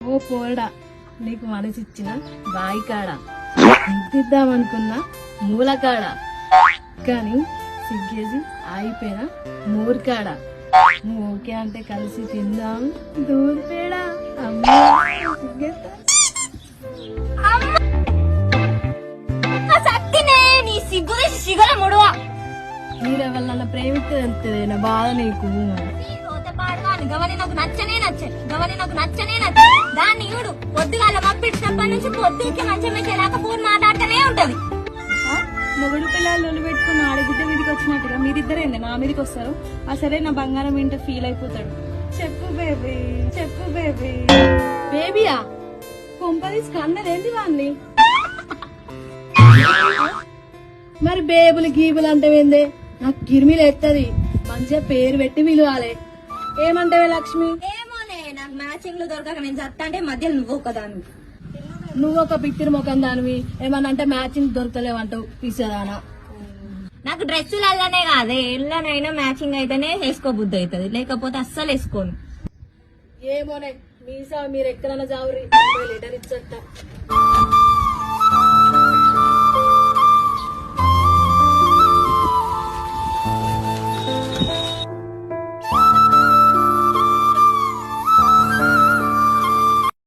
ఓ పోరడా, నీకు మనసిచ్చిన బాయి కాడ ముద్దిద్దామనుకున్నా మూల కాడ, కానీ సిగ్గేసి ఆగిపోయిన మూరు కాడ. నువ్వు ఓకే అంటే కలిసి తిందాం దూద్ పేడా. అమ్మా సిగ్గేస్తా. మీరెవరన్నా ప్రేమిస్తే తెలుస్తుంది నా బాధ నీకు. నాకు నచ్చనే దాన్ని ఈడు పొద్దుగాల మప్పించినప్పటి నుంచి పొద్దుకి మంచి మంచిలాగా ఫోన్ మాట్లాడుతూనే ఉంటది. మొగుడు పిల్లలు పెట్టుకున్న ఆడగుడ్డ మీదకి వచ్చినట్టుగా మీరిద్దరేంది నా మీదకి వస్తారు. ఆ సరే నా బంగారం వింటే ఫీల్ అయిపోతాడు. చెప్పు బేబీ, చెప్పు బేబీ. బేబీయా కొంపదీసి కన్నదేంటి వాన్ని? మరి బేబులు గీబులు అంటే ఏందే? నాకు గిరిమిలు ఎత్తది. మంచిగా పేరు పెట్టి పిలవాలి. ఏమంటావే లక్ష్మి? ఏమోనే, నాకు మ్యాచింగ్ లో దొరకక నేను చెప్తా అంటే మధ్యలో నువ్వు ఒకదాన్ని. నువ్వు ఒక పిక్కిరి ముఖం దానివి, ఏమన్నా అంటే మ్యాచింగ్ దొరకలేవంటావు పిసదానా. నాకు డ్రెస్సులల్లనే కాదే, ఎల్లనైనా మ్యాచింగ్ అయితేనే వేసుకోబుద్ధి అవుతుంది, లేకపోతే అస్సలు వేసుకోను. ఏమోనే మీసా మీరు ఎక్కడైనా జావురి లెటర్ ఇచ్చట.